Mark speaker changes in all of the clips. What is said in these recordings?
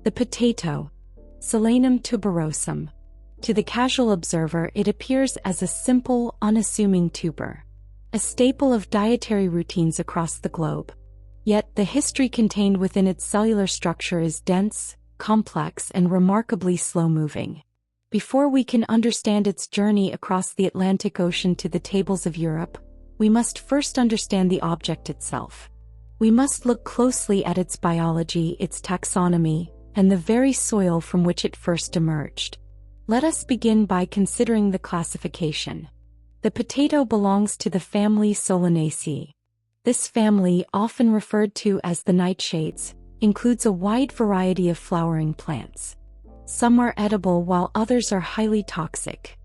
Speaker 1: The potato, Solanum tuberosum. To the casual observer, it appears as a simple, unassuming tuber, a staple of dietary routines across the globe. Yet, the history contained within its cellular structure is dense, complex, and remarkably slow-moving. Before we can understand its journey across the Atlantic Ocean to the tables of Europe, we must first understand the object itself. We must look closely at its biology, its taxonomy, and the very soil from which it first emerged. Let us begin by considering the classification. The potato belongs to the family Solanaceae. This family, often referred to as the nightshades, includes a wide variety of flowering plants. Some are edible while others are highly toxic.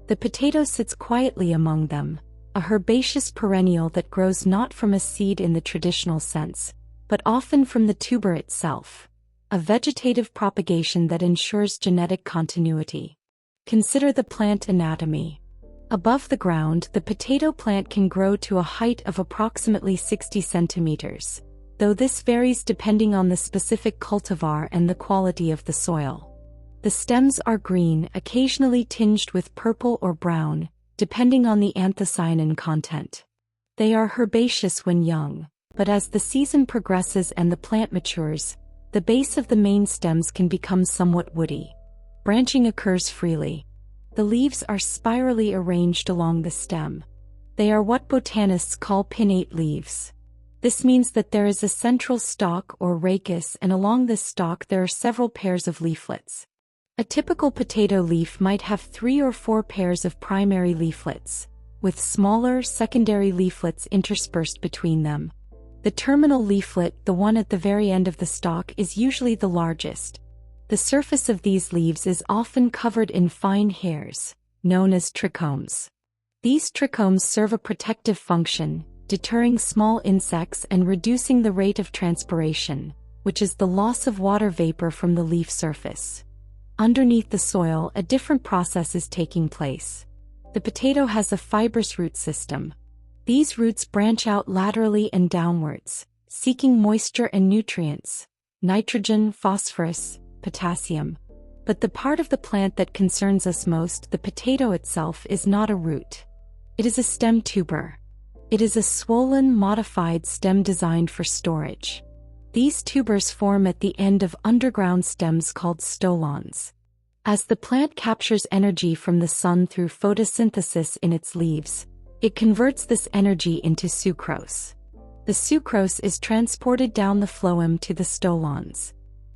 Speaker 1: The potato sits quietly among them, a herbaceous perennial that grows not from a seed in the traditional sense, but often from the tuber itself, a vegetative propagation that ensures genetic continuity. Consider the plant anatomy. Above the ground, the potato plant can grow to a height of approximately 60 centimeters, though this varies depending on the specific cultivar and the quality of the soil. The stems are green, occasionally tinged with purple or brown, depending on the anthocyanin content. They are herbaceous when young, but as the season progresses and the plant matures, the base of the main stems can become somewhat woody. Branching occurs freely. The leaves are spirally arranged along the stem. They are what botanists call pinnate leaves. This means that there is a central stalk or rachis, and along this stalk there are several pairs of leaflets. A typical potato leaf might have 3 or 4 pairs of primary leaflets, with smaller secondary leaflets interspersed between them. The terminal leaflet, the one at the very end of the stalk, is usually the largest. The surface of these leaves is often covered in fine hairs, known as trichomes. These trichomes serve a protective function, deterring small insects and reducing the rate of transpiration, which is the loss of water vapor from the leaf surface. Underneath the soil, a different process is taking place. The potato has a fibrous root system. These roots branch out laterally and downwards, seeking moisture and nutrients, nitrogen, phosphorus, potassium. But the part of the plant that concerns us most, the potato itself, is not a root. It is a stem tuber. It is a swollen, modified stem designed for storage. These tubers form at the end of underground stems called stolons. As the plant captures energy from the sun through photosynthesis in its leaves, it converts this energy into sucrose. The sucrose is transported down the phloem to the stolons.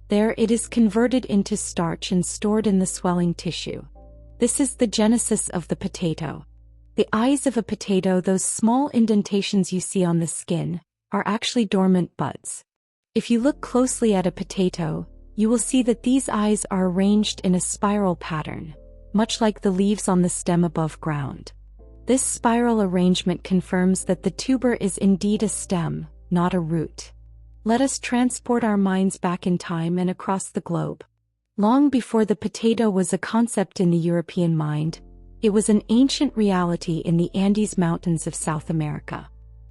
Speaker 1: There it is converted into starch and stored in the swelling tissue. This is the genesis of the potato. The eyes of a potato, those small indentations you see on the skin, are actually dormant buds. If you look closely at a potato, you will see that these eyes are arranged in a spiral pattern, much like the leaves on the stem above ground. This spiral arrangement confirms that the tuber is indeed a stem, not a root. Let us transport our minds back in time and across the globe. Long before the potato was a concept in the European mind, it was an ancient reality in the Andes Mountains of South America.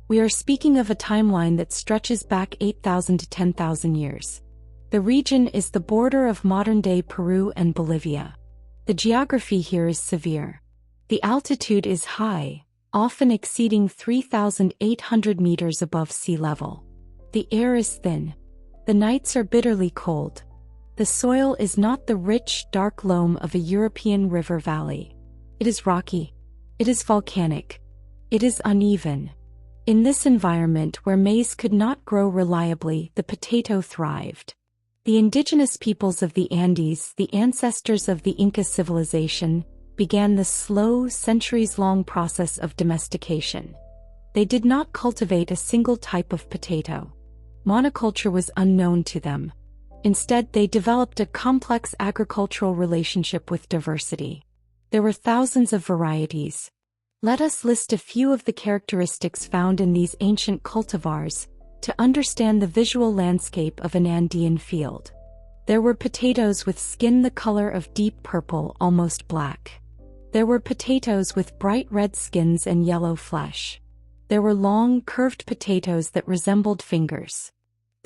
Speaker 1: We are speaking of a timeline that stretches back 8,000 to 10,000 years. The region is the border of modern-day Peru and Bolivia. The geography here is severe. The altitude is high, often exceeding 3,800 meters above sea level. The air is thin. The nights are bitterly cold. The soil is not the rich, dark loam of a European river valley. It is rocky. It is volcanic. It is uneven. In this environment where maize could not grow reliably, the potato thrived. The indigenous peoples of the Andes, the ancestors of the Inca civilization, began the slow, centuries-long process of domestication. They did not cultivate a single type of potato. Monoculture was unknown to them. Instead, they developed a complex agricultural relationship with diversity. There were thousands of varieties. Let us list a few of the characteristics found in these ancient cultivars to understand the visual landscape of an Andean field. There were potatoes with skin the color of deep purple, almost black. There were potatoes with bright red skins and yellow flesh. There were long, curved potatoes that resembled fingers.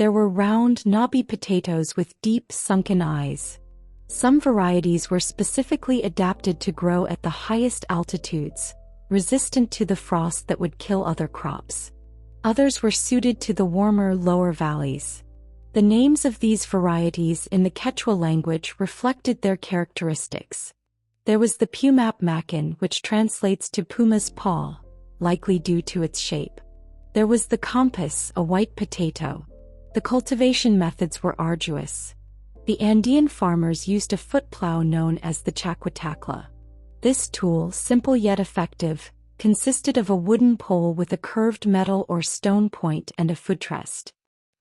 Speaker 1: There were round, knobby potatoes with deep, sunken eyes. Some varieties were specifically adapted to grow at the highest altitudes, resistant to the frost that would kill other crops. Others were suited to the warmer, lower valleys. The names of these varieties in the Quechua language reflected their characteristics. There was the Pumap Macan, which translates to Puma's paw, likely due to its shape. There was the Compass, a white potato. The cultivation methods were arduous. The Andean farmers used a foot plow known as the chaquitacla. This tool, simple yet effective, consisted of a wooden pole with a curved metal or stone point and a footrest.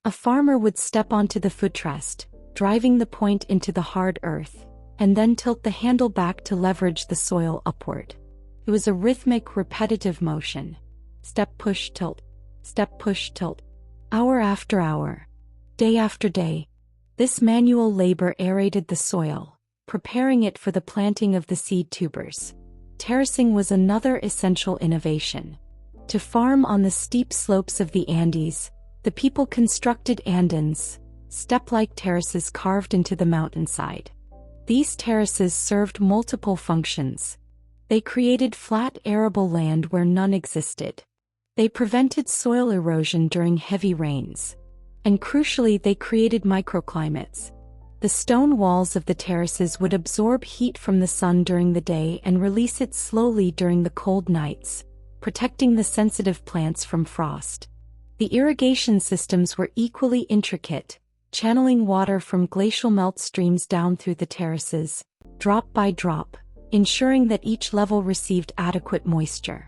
Speaker 1: A farmer would step onto the footrest, driving the point into the hard earth, and then tilt the handle back to leverage the soil upward. It was a rhythmic, repetitive motion. Step, push, tilt. Step, push, tilt. Hour after hour. Day after day. This manual labor aerated the soil, preparing it for the planting of the seed tubers. Terracing was another essential innovation. To farm on the steep slopes of the Andes, the people constructed andans, step-like terraces carved into the mountainside. These terraces served multiple functions. They created flat arable land where none existed. They prevented soil erosion during heavy rains. And crucially, they created microclimates. The stone walls of the terraces would absorb heat from the sun during the day and release it slowly during the cold nights, protecting the sensitive plants from frost. The irrigation systems were equally intricate, channeling water from glacial melt streams down through the terraces, drop by drop, ensuring that each level received adequate moisture.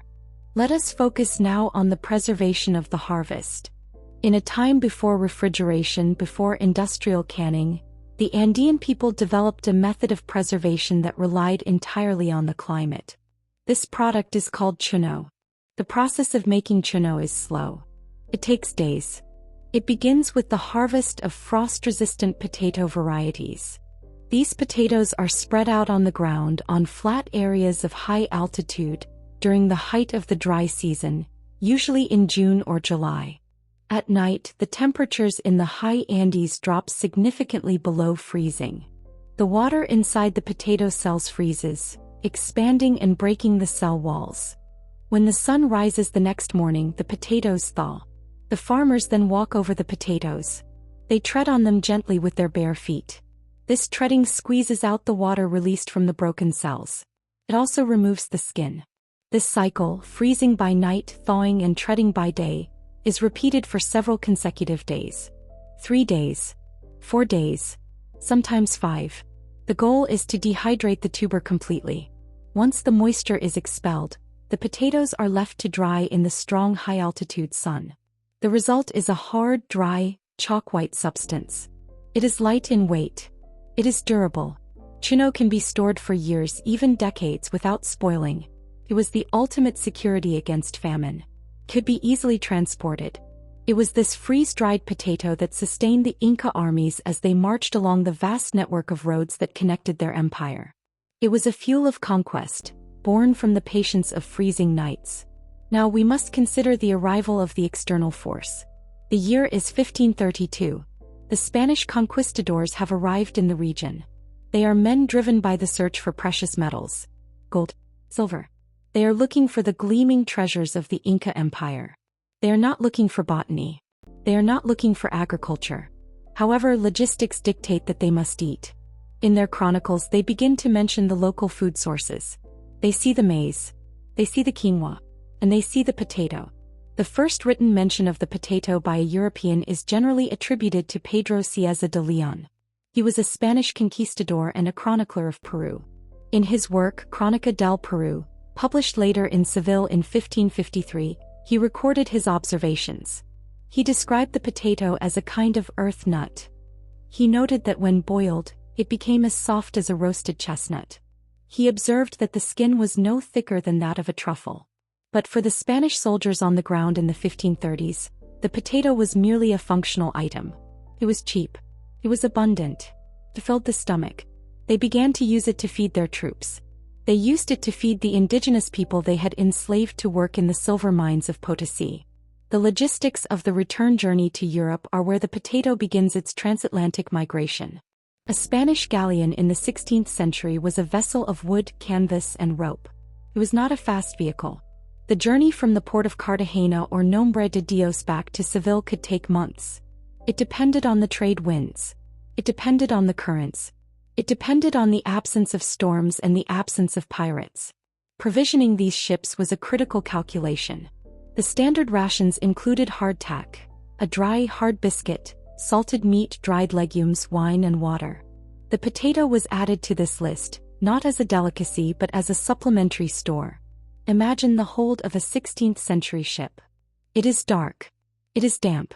Speaker 1: Let us focus now on the preservation of the harvest. In a time before refrigeration, before industrial canning, the Andean people developed a method of preservation that relied entirely on the climate. This product is called chuno. The process of making chuno is slow. It takes days. It begins with the harvest of frost-resistant potato varieties. These potatoes are spread out on the ground on flat areas of high altitude during the height of the dry season, usually in June or July. At night, the temperatures in the high Andes drop significantly below freezing. The water inside the potato cells freezes, expanding and breaking the cell walls. When the sun rises the next morning, the potatoes thaw. The farmers then walk over the potatoes. They tread on them gently with their bare feet. This treading squeezes out the water released from the broken cells. It also removes the skin. This cycle, freezing by night, thawing and treading by day, is repeated for several consecutive days. 3 days. 4 days. Sometimes 5. The goal is to dehydrate the tuber completely. Once the moisture is expelled, the potatoes are left to dry in the strong high-altitude sun. The result is a hard, dry, chalk-white substance. It is light in weight. It is durable. Chuno can be stored for years, even decades, without spoiling. It was the ultimate security against famine. Could be easily transported. It was this freeze-dried potato that sustained the Inca armies as they marched along the vast network of roads that connected their empire. It was a fuel of conquest, born from the patience of freezing nights. Now we must consider the arrival of the external force. The year is 1532. The Spanish conquistadors have arrived in the region. They are men driven by the search for precious metals. Gold, silver. They are looking for the gleaming treasures of the Inca Empire. They are not looking for botany. They are not looking for agriculture. However, logistics dictate that they must eat. In their chronicles, they begin to mention the local food sources. They see the maize. They see the quinoa. And they see the potato. The first written mention of the potato by a European is generally attributed to Pedro Cieza de Leon. He was a Spanish conquistador and a chronicler of Peru. In his work, Crónica del Perú, published later in Seville in 1553, he recorded his observations. He described the potato as a kind of earth nut. He noted that when boiled, it became as soft as a roasted chestnut. He observed that the skin was no thicker than that of a truffle. But for the Spanish soldiers on the ground in the 1530s, the potato was merely a functional item. It was cheap. It was abundant. It filled the stomach. They began to use it to feed their troops. They used it to feed the indigenous people they had enslaved to work in the silver mines of Potosí. The logistics of the return journey to Europe are where the potato begins its transatlantic migration. A Spanish galleon in the 16th century was a vessel of wood, canvas, and rope. It was not a fast vehicle. The journey from the port of Cartagena or Nombre de Dios back to Seville could take months. It depended on the trade winds. It depended on the currents. It depended on the absence of storms and the absence of pirates. Provisioning these ships was a critical calculation. The standard rations included hardtack, a dry, hard biscuit, salted meat, dried legumes, wine, and water. The potato was added to this list, not as a delicacy but as a supplementary store. Imagine the hold of a 16th century ship. It is dark. It is damp.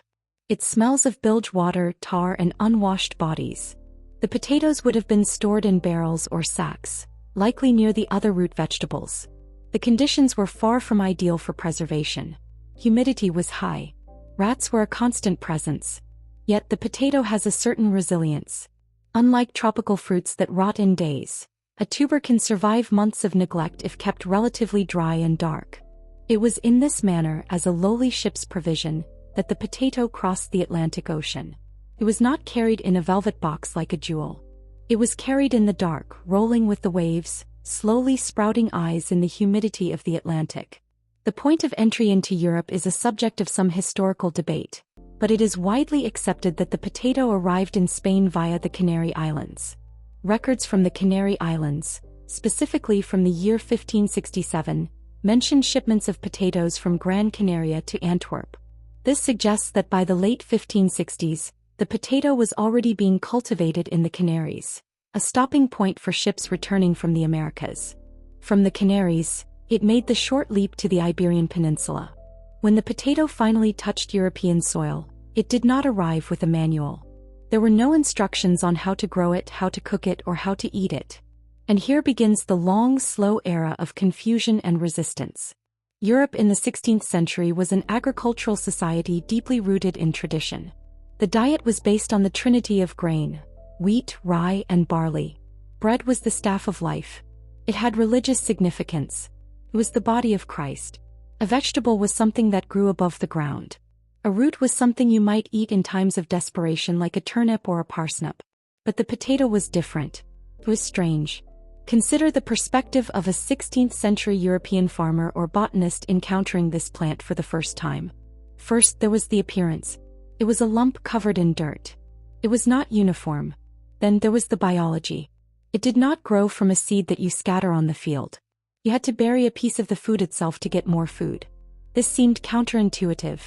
Speaker 1: It smells of bilge water, tar, and unwashed bodies. The potatoes would have been stored in barrels or sacks, likely near the other root vegetables. The conditions were far from ideal for preservation. Humidity was high. Rats were a constant presence. Yet the potato has a certain resilience. Unlike tropical fruits that rot in days, a tuber can survive months of neglect if kept relatively dry and dark. It was in this manner, as a lowly ship's provision, that the potato crossed the Atlantic Ocean. It was not carried in a velvet box like a jewel. It was carried in the dark, rolling with the waves, slowly sprouting eyes in the humidity of the Atlantic. The point of entry into Europe is a subject of some historical debate, but it is widely accepted that the potato arrived in Spain via the Canary Islands. Records from the Canary Islands, specifically from the year 1567, mention shipments of potatoes from Gran Canaria to Antwerp. This suggests that by the late 1560s, the potato was already being cultivated in the Canaries, a stopping point for ships returning from the Americas. From the Canaries, it made the short leap to the Iberian Peninsula. When the potato finally touched European soil, it did not arrive with a manual. There were no instructions on how to grow it, how to cook it, or how to eat it. And here begins the long, slow era of confusion and resistance. Europe in the 16th century was an agricultural society deeply rooted in tradition. The diet was based on the trinity of grain: wheat, rye, and barley. Bread was the staff of life. It had religious significance. It was the body of Christ. A vegetable was something that grew above the ground. A root was something you might eat in times of desperation, like a turnip or a parsnip. But the potato was different. It was strange. Consider the perspective of a 16th century European farmer or botanist encountering this plant for the first time. First, there was the appearance. It was a lump covered in dirt. It was not uniform. Then there was the biology. It did not grow from a seed that you scatter on the field. You had to bury a piece of the food itself to get more food. This seemed counterintuitive.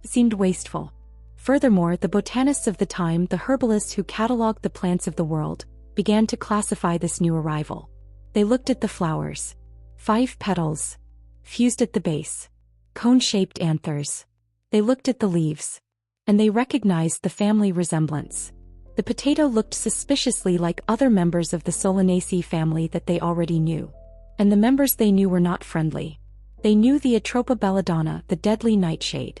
Speaker 1: It seemed wasteful. Furthermore, the botanists of the time, the herbalists who catalogued the plants of the world, began to classify this new arrival. They looked at the flowers. 5 petals. Fused at the base. Cone-shaped anthers. They looked at the leaves. And they recognized the family resemblance. The potato looked suspiciously like other members of the Solanaceae family that they already knew. And the members they knew were not friendly. They knew the Atropa belladonna, the deadly nightshade.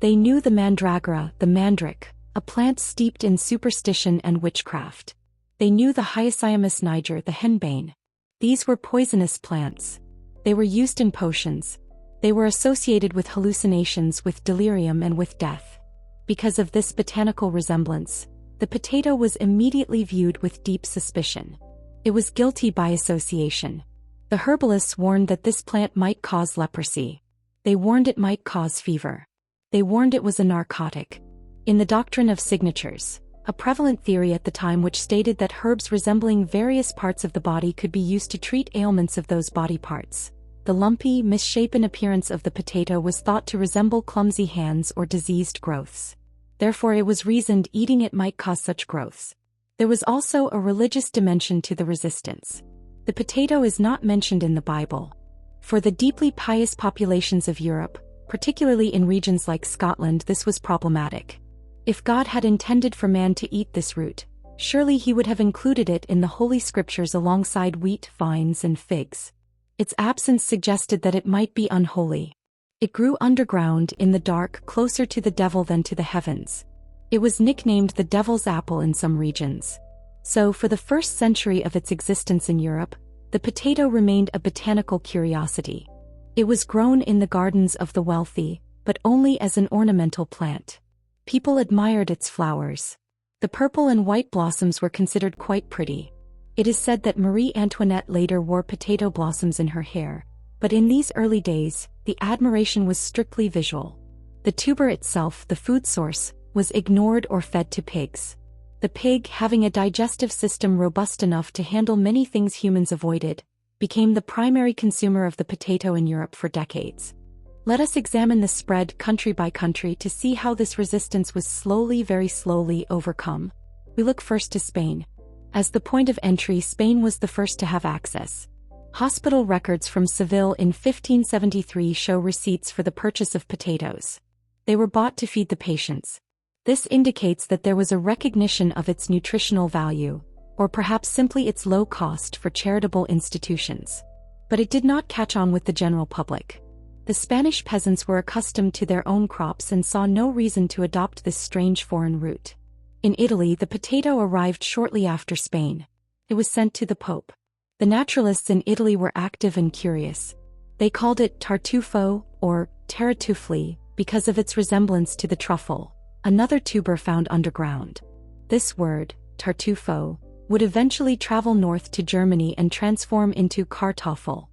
Speaker 1: They knew the mandragora, the mandrake, a plant steeped in superstition and witchcraft. They knew the Hyoscyamus niger, the henbane. These were poisonous plants. They were used in potions. They were associated with hallucinations, with delirium, and with death. Because of this botanical resemblance, the potato was immediately viewed with deep suspicion. It was guilty by association. The herbalists warned that this plant might cause leprosy. They warned it might cause fever. They warned it was a narcotic. In the doctrine of signatures, a prevalent theory at the time which stated that herbs resembling various parts of the body could be used to treat ailments of those body parts, the lumpy, misshapen appearance of the potato was thought to resemble clumsy hands or diseased growths. Therefore, it was reasoned eating it might cause such growths. There was also a religious dimension to the resistance. The potato is not mentioned in the Bible. For the deeply pious populations of Europe, particularly in regions like Scotland, this was problematic. If God had intended for man to eat this root, surely he would have included it in the Holy Scriptures alongside wheat, vines, and figs. Its absence suggested that it might be unholy. It grew underground, in the dark, closer to the devil than to the heavens. It was nicknamed the devil's apple in some regions. So, for the first century of its existence in Europe, the potato remained a botanical curiosity. It was grown in the gardens of the wealthy, but only as an ornamental plant. People admired its flowers. The purple and white blossoms were considered quite pretty. It is said that Marie Antoinette later wore potato blossoms in her hair, but in these early days, the admiration was strictly visual. The tuber itself, the food source, was ignored or fed to pigs. The pig, having a digestive system robust enough to handle many things humans avoided, became the primary consumer of the potato in Europe for decades. Let us examine the spread country by country to see how this resistance was slowly, very slowly overcome. We look first to Spain. As the point of entry, Spain was the first to have access. Hospital records from Seville in 1573 show receipts for the purchase of potatoes. They were bought to feed the patients. This indicates that there was a recognition of its nutritional value, or perhaps simply its low cost for charitable institutions. But it did not catch on with the general public. The Spanish peasants were accustomed to their own crops and saw no reason to adopt this strange foreign root. In Italy, the potato arrived shortly after Spain. It was sent to the Pope. The naturalists in Italy were active and curious. They called it tartufo, or tartufli, because of its resemblance to the truffle, another tuber found underground. This word, tartufo, would eventually travel north to Germany and transform into Kartoffel.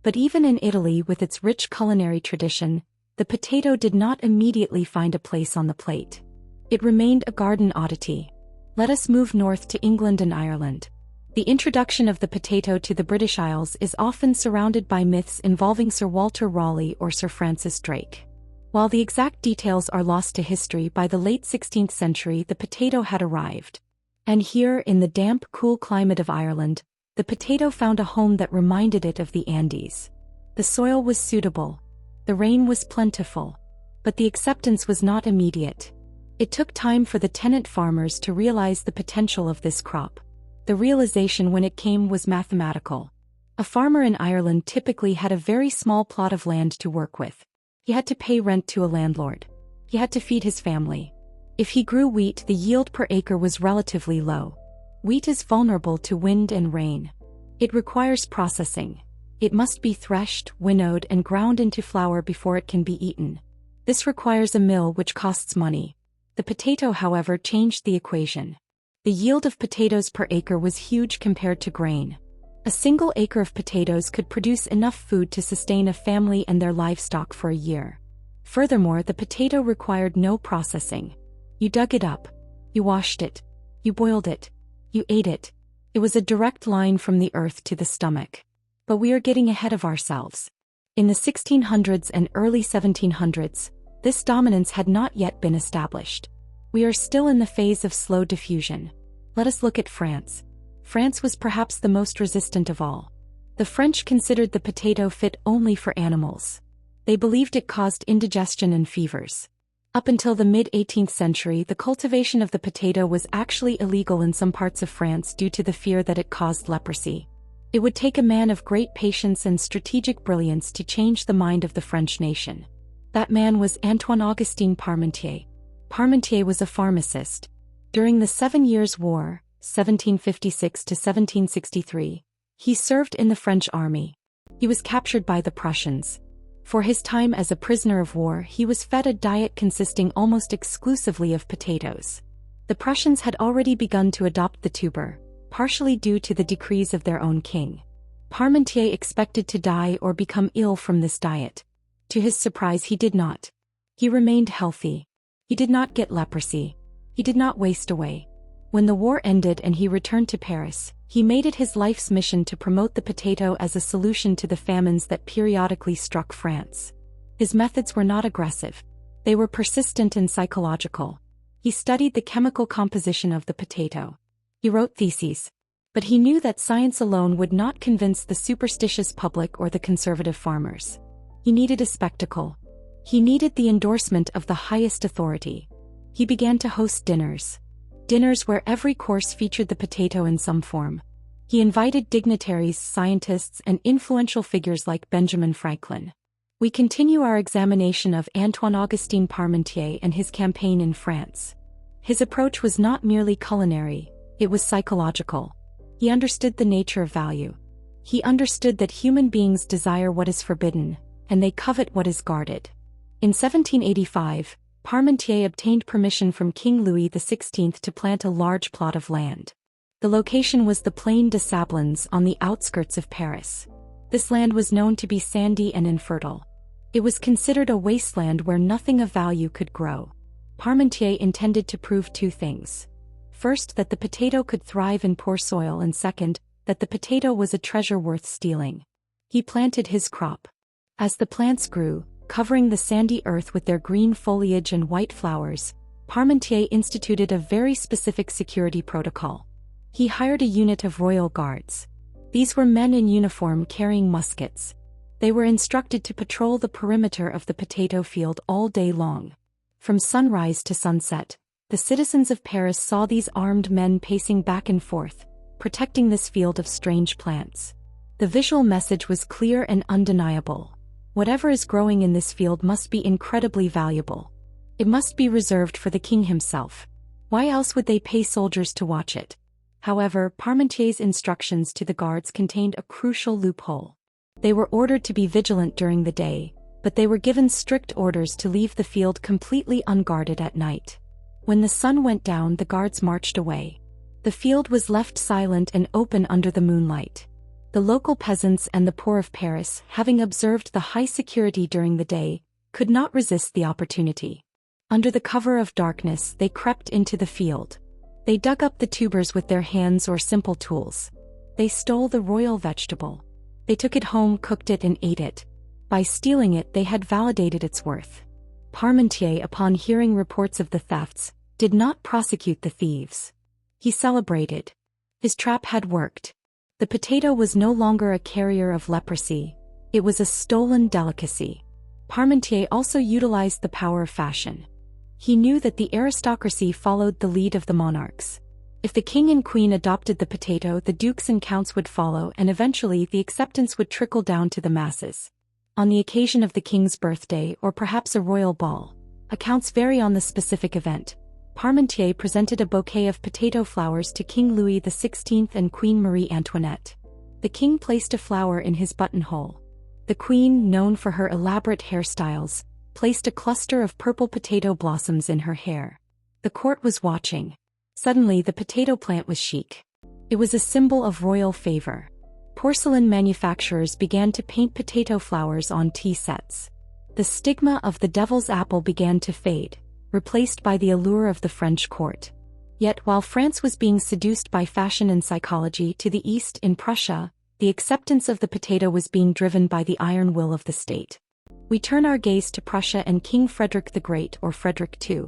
Speaker 1: But even in Italy, with its rich culinary tradition, the potato did not immediately find a place on the plate. It remained a garden oddity. Let us move north to England and Ireland. The introduction of the potato to the British Isles is often surrounded by myths involving Sir Walter Raleigh or Sir Francis Drake. While the exact details are lost to history, by the late 16th century the potato had arrived. And here, in the damp, cool climate of Ireland, the potato found a home that reminded it of the Andes. The soil was suitable. The rain was plentiful. But the acceptance was not immediate. It took time for the tenant farmers to realize the potential of this crop. The realization, when it came, was mathematical. A farmer in Ireland typically had a very small plot of land to work with. He had to pay rent to a landlord. He had to feed his family. If he grew wheat, the yield per acre was relatively low. Wheat is vulnerable to wind and rain. It requires processing. It must be threshed, winnowed, and ground into flour before it can be eaten. This requires a mill, which costs money. The potato, however, changed the equation. The yield of potatoes per acre was huge compared to grain. A single acre of potatoes could produce enough food to sustain a family and their livestock for a year. Furthermore, the potato required no processing. You dug it up. You washed it. You boiled it. You ate it. It was a direct line from the earth to the stomach. But we are getting ahead of ourselves. In the 1600s and early 1700s, this dominance had not yet been established. We are still in the phase of slow diffusion. Let us look at France. France was perhaps the most resistant of all. The French considered the potato fit only for animals. They believed it caused indigestion and fevers. Up until the mid-18th century, the cultivation of the potato was actually illegal in some parts of France due to the fear that it caused leprosy. It would take a man of great patience and strategic brilliance to change the mind of the French nation. That man was Antoine-Augustin Parmentier. Parmentier was a pharmacist. During the 7 Years' War, 1756 to 1763, he served in the French army. He was captured by the Prussians. For his time as a prisoner of war, he was fed a diet consisting almost exclusively of potatoes. The Prussians had already begun to adopt the tuber, partially due to the decrees of their own king. Parmentier expected to die or become ill from this diet. To his surprise, he did not. He remained healthy. He did not get leprosy. He did not waste away. When the war ended and he returned to Paris, he made it his life's mission to promote the potato as a solution to the famines that periodically struck France. His methods were not aggressive. They were persistent and psychological. He studied the chemical composition of the potato. He wrote theses. But he knew that science alone would not convince the superstitious public or the conservative farmers. He needed a spectacle. He needed the endorsement of the highest authority. He began to host dinners. Dinners where every course featured the potato in some form. He invited dignitaries, scientists, and influential figures like Benjamin Franklin. We continue our examination of Antoine-Augustin Parmentier and his campaign in France. His approach was not merely culinary, it was psychological. He understood the nature of value. He understood that human beings desire what is forbidden, and they covet what is guarded. In 1785, Parmentier obtained permission from King Louis XVI to plant a large plot of land. The location was the Plaine des Sablons on the outskirts of Paris. This land was known to be sandy and infertile. It was considered a wasteland where nothing of value could grow. Parmentier intended to prove two things. First, that the potato could thrive in poor soil, and second, that the potato was a treasure worth stealing. He planted his crop. As the plants grew, covering the sandy earth with their green foliage and white flowers, Parmentier instituted a very specific security protocol. He hired a unit of royal guards. These were men in uniform carrying muskets. They were instructed to patrol the perimeter of the potato field all day long. From sunrise to sunset, the citizens of Paris saw these armed men pacing back and forth, protecting this field of strange plants. The visual message was clear and undeniable. Whatever is growing in this field must be incredibly valuable. It must be reserved for the king himself. Why else would they pay soldiers to watch it? However, Parmentier's instructions to the guards contained a crucial loophole. They were ordered to be vigilant during the day, but they were given strict orders to leave the field completely unguarded at night. When the sun went down, the guards marched away. The field was left silent and open under the moonlight. The local peasants and the poor of Paris, having observed the high security during the day, could not resist the opportunity. Under the cover of darkness, they crept into the field. They dug up the tubers with their hands or simple tools. They stole the royal vegetable. They took it home, cooked it, and ate it. By stealing it, they had validated its worth. Parmentier, upon hearing reports of the thefts, did not prosecute the thieves. He celebrated. His trap had worked. The potato was no longer a carrier of leprosy. It was a stolen delicacy. Parmentier also utilized the power of fashion. He knew that the aristocracy followed the lead of the monarchs. If the king and queen adopted the potato, the dukes and counts would follow, and eventually the acceptance would trickle down to the masses. On the occasion of the king's birthday or perhaps a royal ball, accounts vary on the specific event, Parmentier presented a bouquet of potato flowers to King Louis XVI and Queen Marie Antoinette. The king placed a flower in his buttonhole. The queen, known for her elaborate hairstyles, placed a cluster of purple potato blossoms in her hair. The court was watching. Suddenly, the potato plant was chic. It was a symbol of royal favor. Porcelain manufacturers began to paint potato flowers on tea sets. The stigma of the devil's apple began to fade, replaced by the allure of the French court. Yet while France was being seduced by fashion and psychology to the east in Prussia, the acceptance of the potato was being driven by the iron will of the state. We turn our gaze to Prussia and King Frederick the Great, or Frederick II.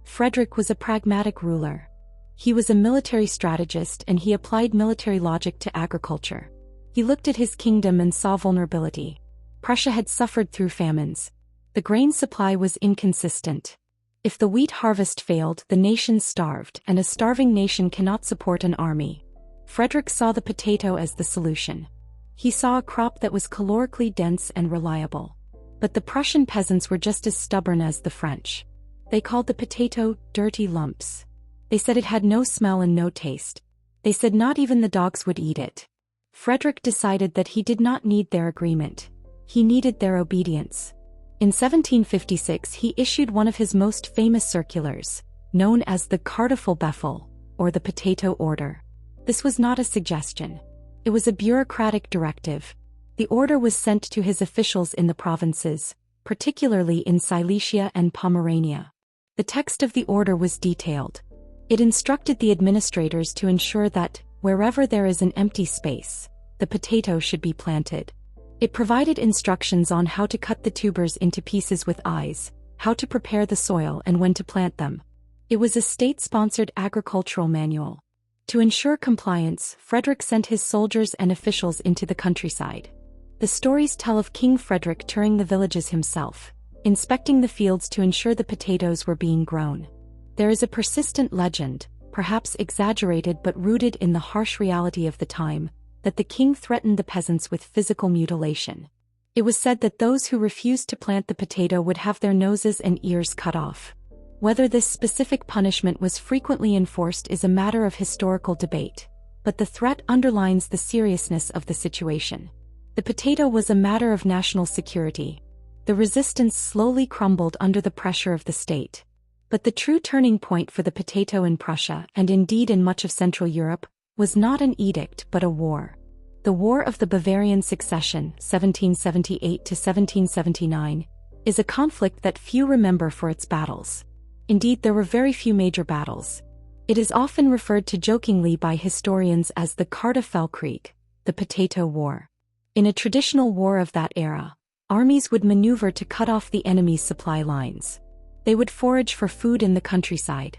Speaker 1: Frederick was a pragmatic ruler. He was a military strategist, and he applied military logic to agriculture. He looked at his kingdom and saw vulnerability. Prussia had suffered through famines. The grain supply was inconsistent. If the wheat harvest failed, the nation starved, and a starving nation cannot support an army. Frederick saw the potato as the solution. He saw a crop that was calorically dense and reliable. But the Prussian peasants were just as stubborn as the French. They called the potato dirty lumps. They said it had no smell and no taste. They said not even the dogs would eat it. Frederick decided that he did not need their agreement. He needed their obedience. In 1756 he issued one of his most famous circulars, known as the Kartoffelbefehl, or the Potato Order. This was not a suggestion. It was a bureaucratic directive. The order was sent to his officials in the provinces, particularly in Silesia and Pomerania. The text of the order was detailed. It instructed the administrators to ensure that, wherever there is an empty space, the potato should be planted. It provided instructions on how to cut the tubers into pieces with eyes, how to prepare the soil, and when to plant them. It was a state-sponsored agricultural manual. To ensure compliance, Frederick sent his soldiers and officials into the countryside. The stories tell of King Frederick touring the villages himself, inspecting the fields to ensure the potatoes were being grown. There is a persistent legend, perhaps exaggerated but rooted in the harsh reality of the time, that the king threatened the peasants with physical mutilation. It was said that those who refused to plant the potato would have their noses and ears cut off. Whether this specific punishment was frequently enforced is a matter of historical debate, but the threat underlines the seriousness of the situation. The potato was a matter of national security. The resistance slowly crumbled under the pressure of the state. But the true turning point for the potato in Prussia, and indeed in much of Central Europe, was not an edict but a war. The War of the Bavarian Succession, 1778 to 1779, is a conflict that few remember for its battles. Indeed, there were very few major battles. It is often referred to jokingly by historians as the Kartoffelkrieg, the Potato War. In a traditional war of that era, armies would maneuver to cut off the enemy's supply lines. They would forage for food in the countryside.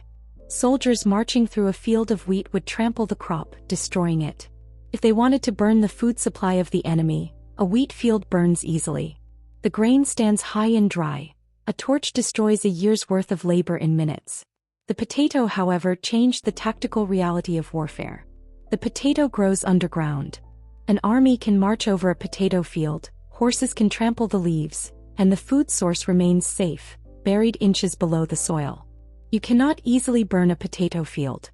Speaker 1: Soldiers marching through a field of wheat would trample the crop, destroying it. If they wanted to burn the food supply of the enemy, a wheat field burns easily. The grain stands high and dry. A torch destroys a year's worth of labor in minutes. The potato, however, changed the tactical reality of warfare. The potato grows underground. An army can march over a potato field, horses can trample the leaves, and the food source remains safe, buried inches below the soil. You cannot easily burn a potato field.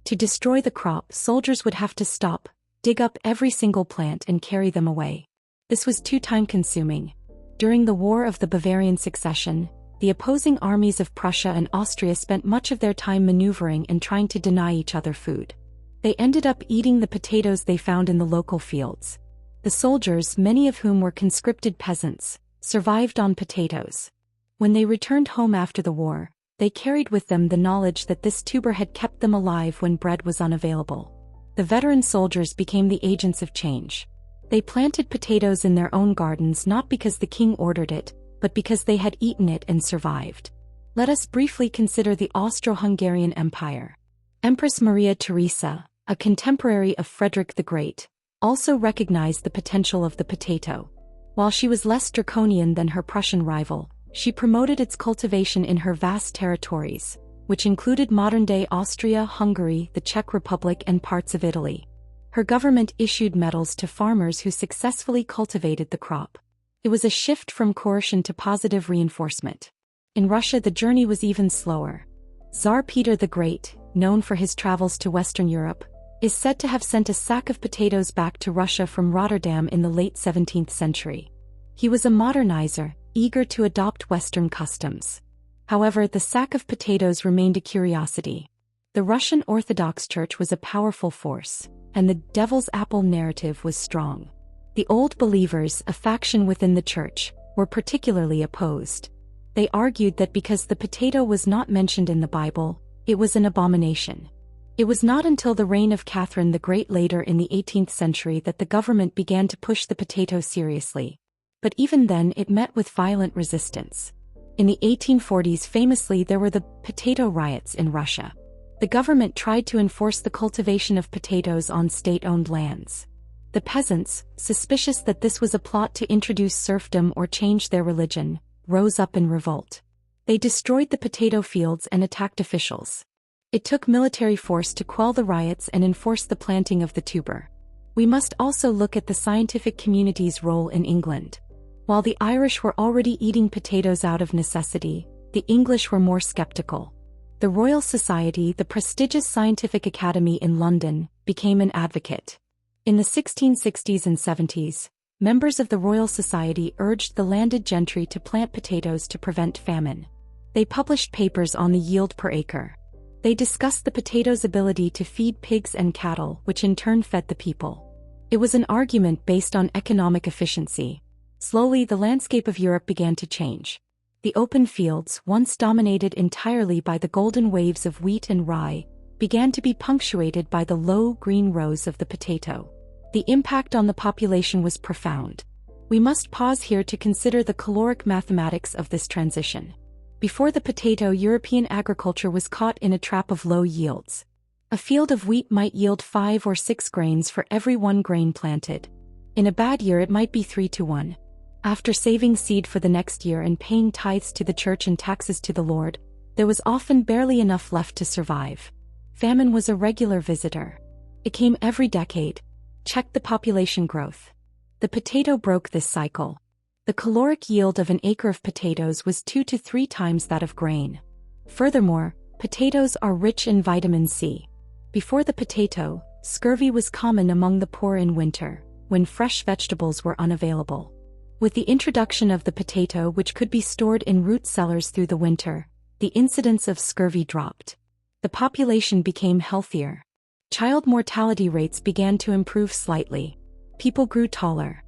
Speaker 1: To destroy the crop, soldiers would have to stop, dig up every single plant and carry them away. This was too time-consuming. During the War of the Bavarian Succession, the opposing armies of Prussia and Austria spent much of their time maneuvering and trying to deny each other food. They ended up eating the potatoes they found in the local fields. The soldiers, many of whom were conscripted peasants, survived on potatoes. When they returned home after the war, they carried with them the knowledge that this tuber had kept them alive when bread was unavailable. The veteran soldiers became the agents of change. They planted potatoes in their own gardens not because the king ordered it, but because they had eaten it and survived. Let us briefly consider the Austro-Hungarian Empire. Empress Maria Theresa, a contemporary of Frederick the Great, also recognized the potential of the potato. While she was less draconian than her Prussian rival, she promoted its cultivation in her vast territories, which included modern-day Austria, Hungary, the Czech Republic and parts of Italy. Her government issued medals to farmers who successfully cultivated the crop. It was a shift from coercion to positive reinforcement. In Russia, the journey was even slower. Tsar Peter the Great, known for his travels to Western Europe, is said to have sent a sack of potatoes back to Russia from Rotterdam in the late 17th century. He was a modernizer, eager to adopt Western customs. However, the sack of potatoes remained a curiosity. The Russian Orthodox Church was a powerful force, and the devil's apple narrative was strong. The Old Believers, a faction within the church, were particularly opposed. They argued that because the potato was not mentioned in the Bible, it was an abomination. It was not until the reign of Catherine the Great later in the 18th century that the government began to push the potato seriously. But even then it met with violent resistance. In the 1840s, famously, there were the potato riots in Russia. The government tried to enforce the cultivation of potatoes on state-owned lands. The peasants, suspicious that this was a plot to introduce serfdom or change their religion, rose up in revolt. They destroyed the potato fields and attacked officials. It took military force to quell the riots and enforce the planting of the tuber. We must also look at the scientific community's role in England. While the Irish were already eating potatoes out of necessity, the English were more skeptical. The Royal Society, the prestigious scientific academy in London, became an advocate. In the 1660s and 70s, members of the Royal Society urged the landed gentry to plant potatoes to prevent famine. They published papers on the yield per acre. They discussed the potato's ability to feed pigs and cattle, which in turn fed the people. It was an argument based on economic efficiency. Slowly, the landscape of Europe began to change. The open fields, once dominated entirely by the golden waves of wheat and rye, began to be punctuated by the low green rows of the potato. The impact on the population was profound. We must pause here to consider the caloric mathematics of this transition. Before the potato, European agriculture was caught in a trap of low yields. A field of wheat might yield 5 or 6 grains for every 1 grain planted. In a bad year it might be 3 to 1. After saving seed for the next year and paying tithes to the church and taxes to the Lord, there was often barely enough left to survive. Famine was a regular visitor. It came every decade. Check the population growth. The potato broke this cycle. The caloric yield of an acre of potatoes was 2 to 3 times that of grain. Furthermore, potatoes are rich in vitamin C. Before the potato, scurvy was common among the poor in winter, when fresh vegetables were unavailable. With the introduction of the potato, which could be stored in root cellars through the winter, the incidence of scurvy dropped. The population became healthier. Child mortality rates began to improve slightly. People grew taller.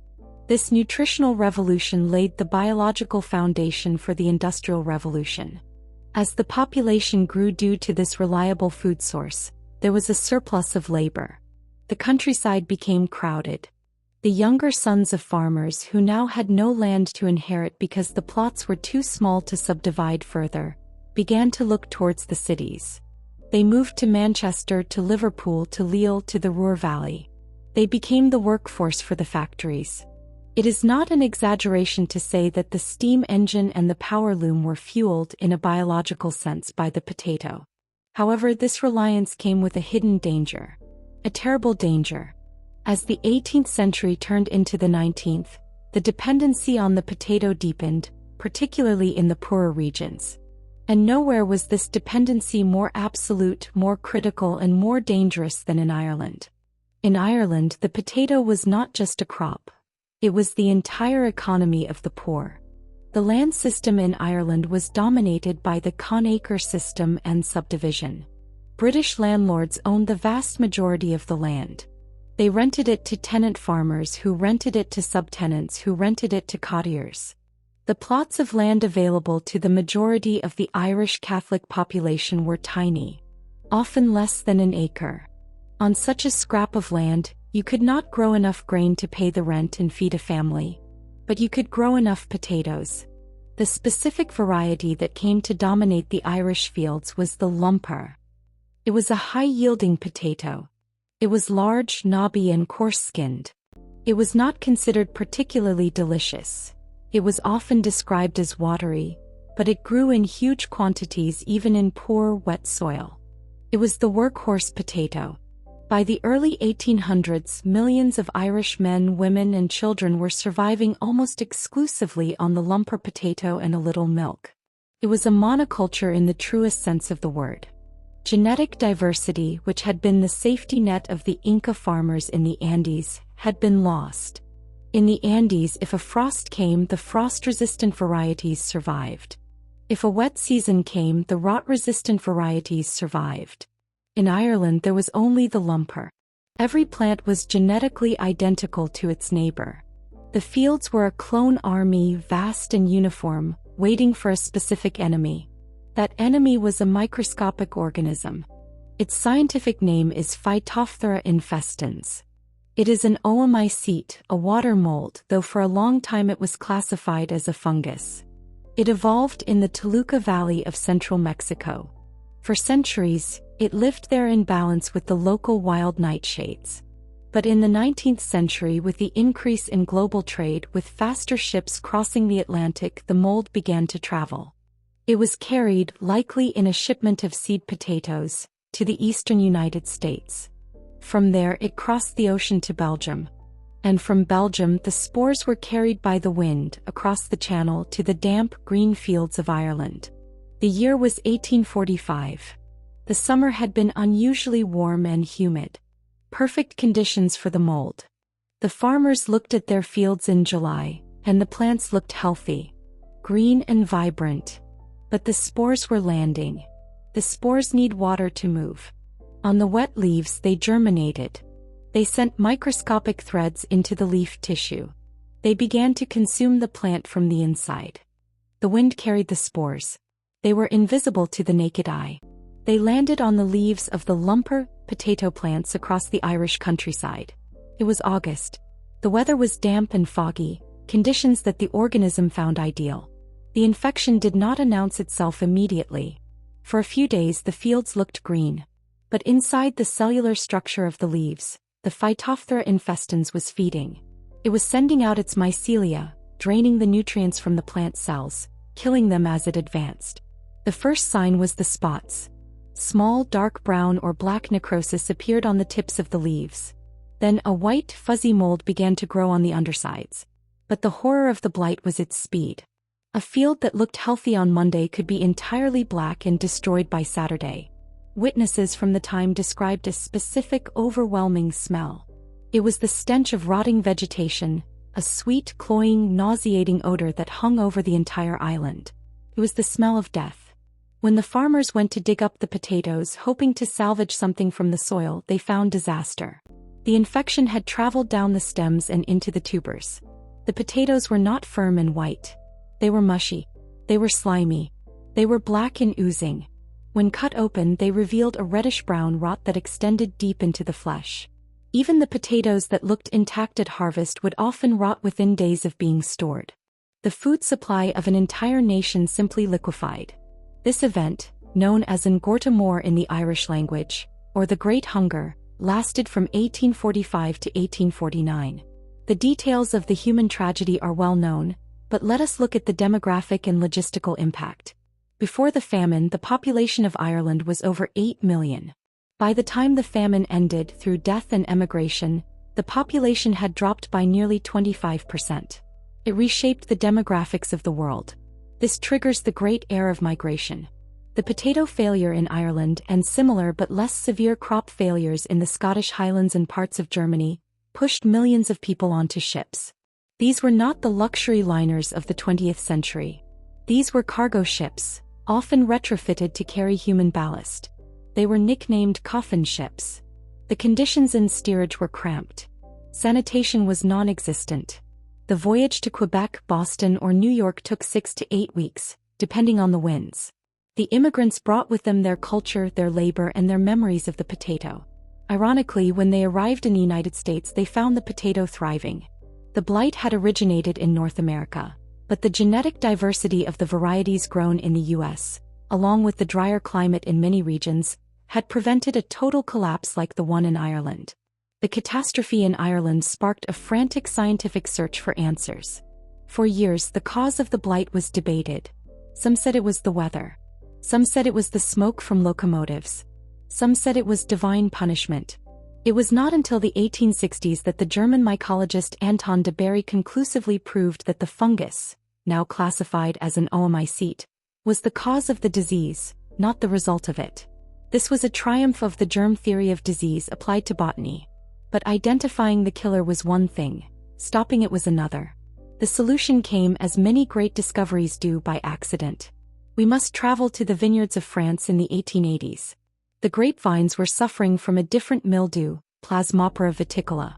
Speaker 1: This nutritional revolution laid the biological foundation for the Industrial Revolution. As the population grew due to this reliable food source, there was a surplus of labor. The countryside became crowded. The younger sons of farmers who now had no land to inherit because the plots were too small to subdivide further, began to look towards the cities. They moved to Manchester, to Liverpool, to Lille, to the Ruhr Valley. They became the workforce for the factories. It is not an exaggeration to say that the steam engine and the power loom were fueled in a biological sense by the potato. However, this reliance came with a hidden danger. A terrible danger. As the 18th century turned into the 19th, the dependency on the potato deepened, particularly in the poorer regions. And nowhere was this dependency more absolute, more critical, and more dangerous than in Ireland. In Ireland, the potato was not just a crop. It was the entire economy of the poor. The land system in Ireland was dominated by the con-acre system and subdivision. British landlords owned the vast majority of the land. They rented it to tenant farmers who rented it to subtenants who rented it to cottiers. The plots of land available to the majority of the Irish Catholic population were tiny, often less than an acre. On such a scrap of land, you could not grow enough grain to pay the rent and feed a family. But you could grow enough potatoes. The specific variety that came to dominate the Irish fields was the lumper. It was a high-yielding potato. It was large, knobby, and coarse-skinned. It was not considered particularly delicious. It was often described as watery, but it grew in huge quantities even in poor, wet soil. It was the workhorse potato. By the early 1800s, millions of Irish men, women, and children were surviving almost exclusively on the lumper potato and a little milk. It was a monoculture in the truest sense of the word. Genetic diversity, which had been the safety net of the Inca farmers in the Andes, had been lost. In the Andes, if a frost came, the frost-resistant varieties survived. If a wet season came, the rot-resistant varieties survived. In Ireland, there was only the lumper. Every plant was genetically identical to its neighbor. The fields were a clone army, vast and uniform, waiting for a specific enemy. That enemy was a microscopic organism. Its scientific name is Phytophthora infestans. It is an oomycete, a water mold, though for a long time it was classified as a fungus. It evolved in the Toluca Valley of central Mexico. For centuries, it lived there in balance with the local wild nightshades. But in the 19th century, with the increase in global trade, with faster ships crossing the Atlantic, the mold began to travel. It was carried, likely in a shipment of seed potatoes, to the eastern United States. From there it crossed the ocean to Belgium. And from Belgium the spores were carried by the wind across the channel to the damp, green fields of Ireland. The year was 1845. The summer had been unusually warm and humid. Perfect conditions for the mold. The farmers looked at their fields in July, and the plants looked healthy, green and vibrant. But the spores were landing. The spores need water to move. On the wet leaves they germinated. They sent microscopic threads into the leaf tissue. They began to consume the plant from the inside. The wind carried the spores. They were invisible to the naked eye. They landed on the leaves of the lumper potato plants across the Irish countryside. It was August. The weather was damp and foggy, conditions that the organism found ideal. The infection did not announce itself immediately. For a few days the fields looked green. But inside the cellular structure of the leaves, the Phytophthora infestans was feeding. It was sending out its mycelia, draining the nutrients from the plant cells, killing them as it advanced. The first sign was the spots. Small dark brown or black necrosis appeared on the tips of the leaves. Then a white, fuzzy mold began to grow on the undersides. But the horror of the blight was its speed. A field that looked healthy on Monday could be entirely black and destroyed by Saturday. Witnesses from the time described a specific overwhelming smell. It was the stench of rotting vegetation, a sweet, cloying, nauseating odor that hung over the entire island. It was the smell of death. When the farmers went to dig up the potatoes hoping to salvage something from the soil, they found disaster. The infection had traveled down the stems and into the tubers. The potatoes were not firm and white. They were mushy. They were slimy. They were black and oozing. When cut open, they revealed a reddish-brown rot that extended deep into the flesh. Even the potatoes that looked intact at harvest would often rot within days of being stored. The food supply of an entire nation simply liquefied. This event, known as an Gorta Mór in the Irish language, or the Great Hunger, lasted from 1845 to 1849. The details of the human tragedy are well known, but let us look at the demographic and logistical impact. Before the famine, the population of Ireland was over 8 million. By the time the famine ended, through death and emigration, the population had dropped by nearly 25%. It reshaped the demographics of the world. This triggers the Great Era of Migration. The potato failure in Ireland and similar but less severe crop failures in the Scottish Highlands and parts of Germany pushed millions of people onto ships. These were not the luxury liners of the 20th century. These were cargo ships, often retrofitted to carry human ballast. They were nicknamed coffin ships. The conditions in steerage were cramped. Sanitation was non-existent. The voyage to Quebec, Boston, or New York took 6 to 8 weeks, depending on the winds. The immigrants brought with them their culture, their labor, and their memories of the potato. Ironically, when they arrived in the United States, they found the potato thriving. The blight had originated in North America, but the genetic diversity of the varieties grown in the U.S., along with the drier climate in many regions, had prevented a total collapse like the one in Ireland. The catastrophe in Ireland sparked a frantic scientific search for answers. For years, the cause of the blight was debated. Some said it was the weather. Some said it was the smoke from locomotives. Some said it was divine punishment. It was not until the 1860s that the German mycologist Anton de Berry conclusively proved that the fungus, now classified as an oomycete, was the cause of the disease, not the result of it. This was a triumph of the germ theory of disease applied to botany. But identifying the killer was one thing, stopping it was another. The solution came, as many great discoveries do, by accident. We must travel to the vineyards of France in the 1880s. The grapevines were suffering from a different mildew, Plasmopara viticola.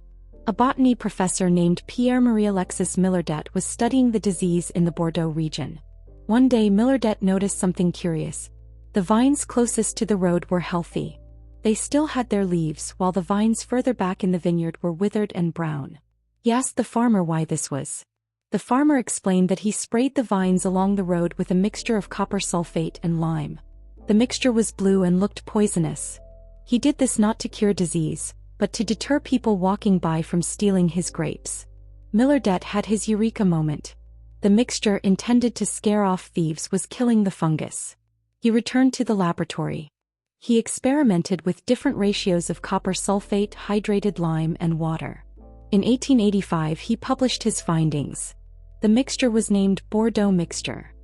Speaker 1: A botany professor named Pierre-Marie Alexis Millardet was studying the disease in the Bordeaux region. One day Millardet noticed something curious. The vines closest to the road were healthy. They still had their leaves, while the vines further back in the vineyard were withered and brown. He asked the farmer why this was. The farmer explained that he sprayed the vines along the road with a mixture of copper sulfate and lime. The mixture was blue and looked poisonous. He did this not to cure disease, but to deter people walking by from stealing his grapes. Millardet had his eureka moment. The mixture intended to scare off thieves was killing the fungus. He returned to the laboratory. He experimented with different ratios of copper sulfate, hydrated lime, and water. In 1885 he published his findings. The mixture was named Bordeaux mixture.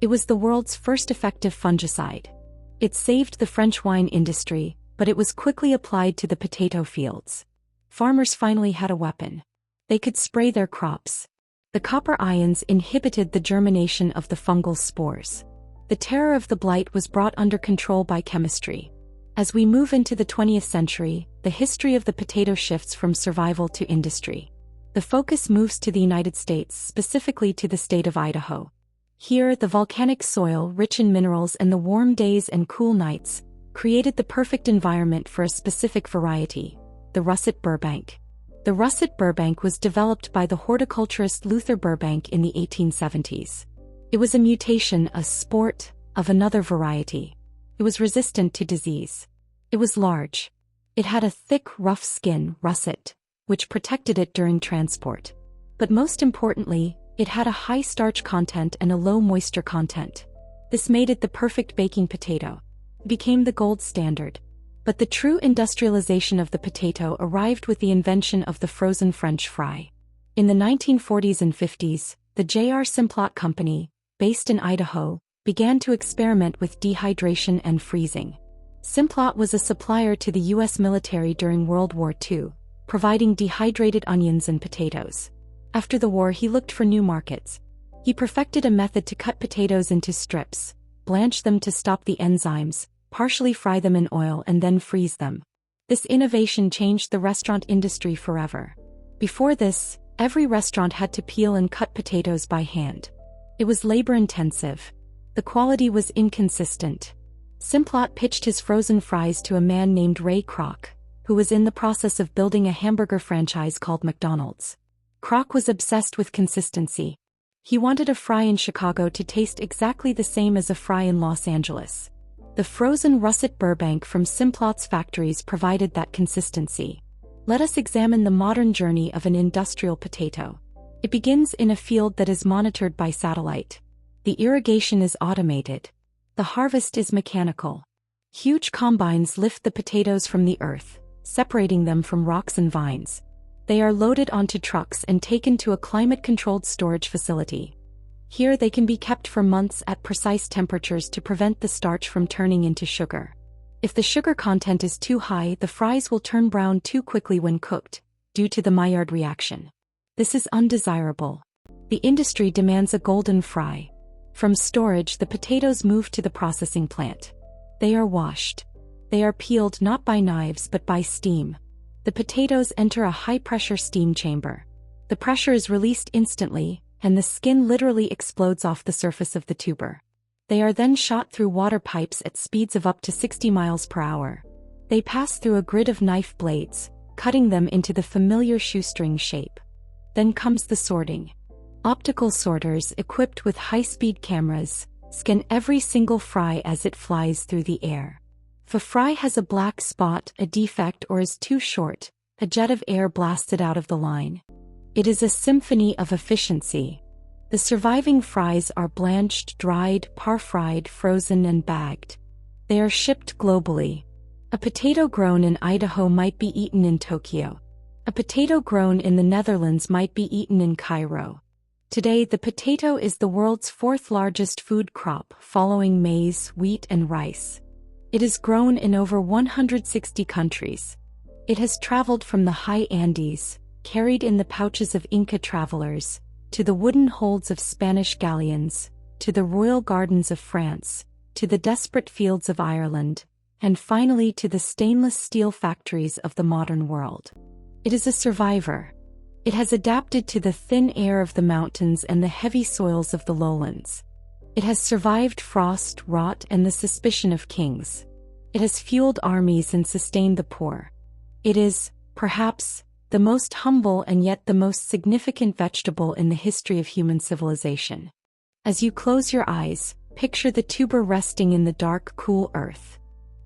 Speaker 1: It was the world's first effective fungicide. It saved the French wine industry, but it was quickly applied to the potato fields. Farmers finally had a weapon. They could spray their crops. The copper ions inhibited the germination of the fungal spores. The terror of the blight was brought under control by chemistry. As we move into the 20th century, the history of the potato shifts from survival to industry. The focus moves to the United States, specifically to the state of Idaho. Here, the volcanic soil, rich in minerals, and the warm days and cool nights created the perfect environment for a specific variety, the russet Burbank. The russet Burbank was developed by the horticulturist Luther Burbank in the 1870s. It was a mutation, a sport, of another variety. It was resistant to disease. It was large. It had a thick, rough skin, russet, which protected it during transport. But most importantly, it had a high starch content and a low moisture content. This made it the perfect baking potato. It became the gold standard. But the true industrialization of the potato arrived with the invention of the frozen French fry. In the 1940s and 50s, the J.R. Simplot Company, based in Idaho, began to experiment with dehydration and freezing. Simplot was a supplier to the U.S. military during World War II, providing dehydrated onions and potatoes. After the war, he looked for new markets. He perfected a method to cut potatoes into strips, blanch them to stop the enzymes, partially fry them in oil and then freeze them. This innovation changed the restaurant industry forever. Before this, every restaurant had to peel and cut potatoes by hand. It was labor-intensive. The quality was inconsistent. Simplot pitched his frozen fries to a man named Ray Kroc, who was in the process of building a hamburger franchise called McDonald's. Kroc was obsessed with consistency. He wanted a fry in Chicago to taste exactly the same as a fry in Los Angeles. The frozen russet Burbank from Simplot's factories provided that consistency. Let us examine the modern journey of an industrial potato. It begins in a field that is monitored by satellite. The irrigation is automated. The harvest is mechanical. Huge combines lift the potatoes from the earth, separating them from rocks and vines. They are loaded onto trucks and taken to a climate-controlled storage facility. Here they can be kept for months at precise temperatures to prevent the starch from turning into sugar. If the sugar content is too high, the fries will turn brown too quickly when cooked, due to the Maillard reaction. This is undesirable. The industry demands a golden fry. From storage, the potatoes move to the processing plant. They are washed. They are peeled not by knives but by steam. The potatoes enter a high-pressure steam chamber. The pressure is released instantly, and the skin literally explodes off the surface of the tuber. They are then shot through water pipes at speeds of up to 60 miles per hour. They pass through a grid of knife blades, cutting them into the familiar shoestring shape. Then comes the sorting. Optical sorters equipped with high-speed cameras scan every single fry as it flies through the air. If a fry has a black spot, a defect, or is too short, a jet of air blasted out of the line. It is a symphony of efficiency. The surviving fries are blanched, dried, par-fried, frozen, and bagged. They are shipped globally. A potato grown in Idaho might be eaten in Tokyo. A potato grown in the Netherlands might be eaten in Cairo. Today, the potato is the world's fourth largest food crop, following maize, wheat, and rice. It is grown in over 160 countries. It has traveled from the high Andes, carried in the pouches of Inca travelers, to the wooden holds of Spanish galleons, to the royal gardens of France, to the desperate fields of Ireland, and finally to the stainless steel factories of the modern world. It is a survivor. It has adapted to the thin air of the mountains and the heavy soils of the lowlands. It has survived frost, rot, and the suspicion of kings. It has fueled armies and sustained the poor. It is, perhaps, the most humble and yet the most significant vegetable in the history of human civilization. As you close your eyes, picture the tuber resting in the dark, cool earth.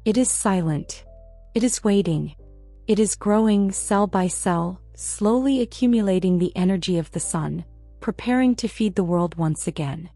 Speaker 1: It is silent. It is waiting. It is growing cell by cell, slowly accumulating the energy of the sun, preparing to feed the world once again.